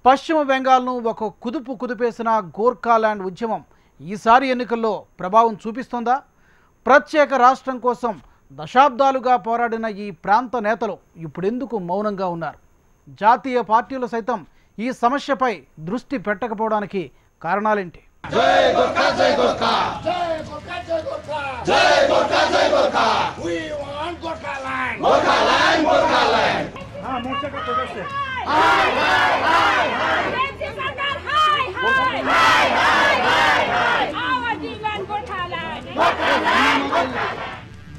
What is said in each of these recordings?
పశ్చిమ బెంగాల్ను ఒక కుదిపేసిన గోర్ఖాల్యాండ్ ఉద్యమం ఈసారి ఎన్నికల్లో ప్రభావం చూపిస్తుందా? ప్రత్యేక రాష్ట్రం కోసం దశాబ్దాలుగా పోరాడిన ఈ ప్రాంత నేతలు ఇప్పుడెందుకు మౌనంగా ఉన్నారు? జాతీయ పార్టీలు సైతం ఈ సమస్యపై దృష్టి పెట్టకపోవడానికి కారణాలేంటి? జై గోర్ఖా జై గోర్ఖా జై గోర్ఖా జై గోర్ఖా జై గోర్ఖా జై గోర్ఖా వి వాంట్ గోర్ఖాల్యాండ్ గోర్ఖాల్యాండ్ గోర్ఖాల్యాండ్ మోర్చా का प्रोटेस्ट है हाय हाय हाय हाय सरकार हाय हाय हाय हाय हाय आवर डिमांड గోర్ఖాల్యాండ్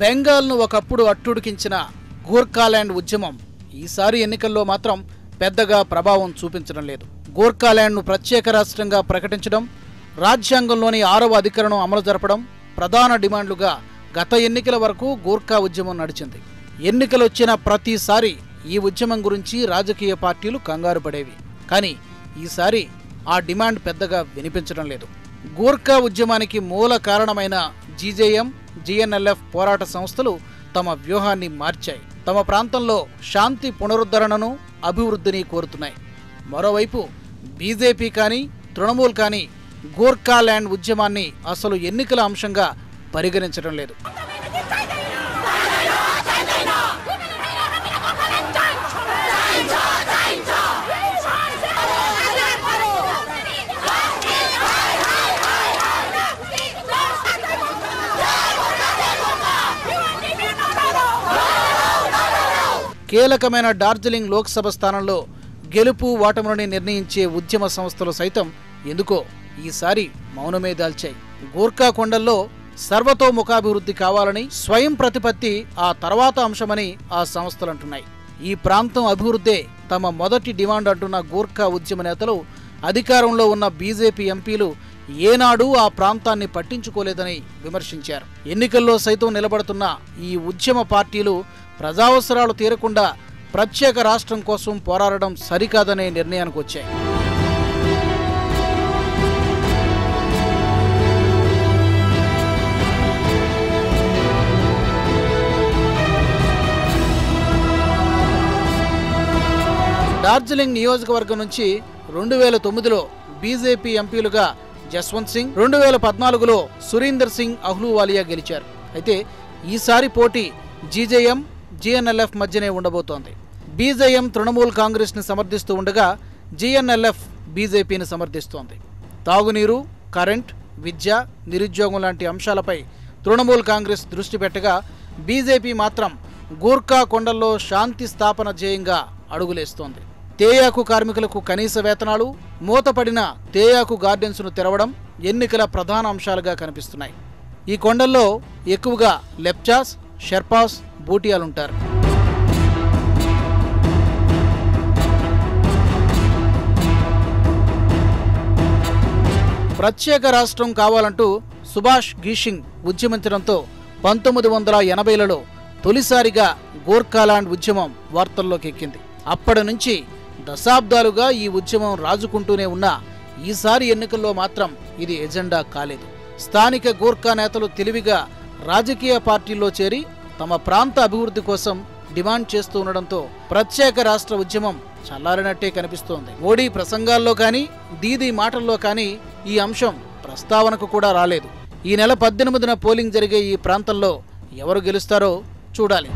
బెంగాల్ను ఒకప్పుడు అట్టుడికించిన గోర్ఖాల్యాండ్ ఉద్యమం ఈసారి ఎన్నికల్లో మాత్రం పెద్దగా ప్రభావం చూపించడం లేదు. గోర్ఖాల్యాండ్ను ప్రత్యేక రాష్ట్రంగా ప్రకటించడం, రాజ్యాంగంలోని 6వ అధికరణం అమలు జరపడం ప్రధాన డిమాండ్లుగా గత ఎన్నికల వరకు గోర్ఖా ఉద్యమం నడిచింది. ఎన్నికలొచ్చిన ప్రతిసారి ఈ ఉద్యమం గురించి రాజకీయ పార్టీలు కంగారు పడేవి. కానీ ఈసారి ఆ డిమాండ్ పెద్దగా వినిపించడం లేదు. గోర్ఖా ఉద్యమానికి మూల కారణమైన జీజేఎం, జీఎన్ఎల్ఎఫ్ పోరాట సంస్థలు తమ వ్యూహాన్ని మార్చాయి. తమ ప్రాంతంలో శాంతి పునరుద్ధరణను, అభివృద్ధిని కోరుతున్నాయి. మరోవైపు బీజేపీ కానీ, తృణమూల్ కానీ గోర్ఖాల్యాండ్ ఉద్యమాన్ని అసలు ఎన్నికల అంశంగా పరిగణించడం లేదు. కీలకమైన డార్జిలింగ్ లోక్సభ స్థానంలో గెలుపు ఓటములని నిర్ణయించే ఉద్యమ సంస్థలు సైతం ఎందుకో ఈసారి మౌనమే దాల్చాయి. గోర్ఖా కొండల్లో సర్వతోముఖాభివృద్ధి కావాలని స్వయం ప్రతిపత్తి ఆ తర్వాత అంశమని ఆ సంస్థలు అంటున్నాయి. ఈ ప్రాంతం అభివృద్ధే తమ మొదటి డిమాండ్ అంటున్న గోర్ఖా ఉద్యమ నేతలు అధికారంలో ఉన్న బీజేపీ ఎంపీలు ఏనాడూ ఆ ప్రాంతాన్ని పట్టించుకోలేదని విమర్శించారు. ఎన్నికల్లో సైతం నిలబడుతున్న ఈ ఉద్యమ పార్టీలు ప్రజావసరాలు తీరకుండా ప్రత్యేక రాష్ట్రం కోసం పోరాడడం సరికాదనే నిర్ణయానికి వచ్చాయి. డార్జిలింగ్ నియోజకవర్గం నుంచి 2009లో బీజేపీ ఎంపీలుగా జస్వంత్ సింగ్, 2014లో సురీందర్ సింగ్ అహ్లూవాలియా గెలిచారు. అయితే ఈసారి పోటీ జీజేఎం, జీఎన్ఎల్ఎఫ్ మధ్యనే ఉండబోతోంది. బీజేఎం తృణమూల్ కాంగ్రెస్ని సమర్థిస్తూ ఉండగా జీఎన్ఎల్ఎఫ్ బీజేపీని సమర్థిస్తోంది. తాగునీరు, కరెంట్, విద్య, నిరుద్యోగం లాంటి అంశాలపై తృణమూల్ కాంగ్రెస్ దృష్టి పెట్టగా బీజేపీ మాత్రం గోర్ఖా కొండల్లో శాంతి స్థాపన ధ్యేయంగా అడుగులేస్తోంది. తేయాకు కార్మికులకు కనీస వేతనాలు, మూతపడిన తేయాకు గార్డెన్స్ను తెరవడం ఎన్నికల ప్రధాన అంశాలుగా కనిపిస్తున్నాయి. ఈ కొండల్లో ఎక్కువగా లెప్చాస్, షెర్పాస్, బూటియాలుంటారు. ప్రత్యేక రాష్ట్రం కావాలంటూ సుభాష్ ఘీషింగ్ ఉద్యమించడంతో 1980లలో తొలిసారిగా గోర్ఖాల్యాండ్ ఉద్యమం వార్తల్లోకి ఎక్కింది. అప్పటి నుంచి దశాబ్దాలుగా ఈ ఉద్యమం రాజుకుంటూనే ఉన్నా ఈసారి ఎన్నికల్లో మాత్రం ఇది ఎజెండా కాలేదు. స్థానిక గోర్ఖా నేతలు తెలివిగా రాజకీయ పార్టీల్లో చేరి తమ ప్రాంత అభివృద్ధి కోసం డిమాండ్ చేస్తూ ఉండడంతో ప్రత్యేక రాష్ట్ర ఉద్యమం చల్లారినట్టే కనిపిస్తోంది. మోడీ ప్రసంగాల్లో కానీ, దీదీ మాటల్లో కానీ ఈ అంశం ప్రస్తావనకు కూడా రాలేదు. ఈ నెల 18న పోలింగ్ జరిగే ఈ ప్రాంతంలో ఎవరు గెలుస్తారో చూడాలి.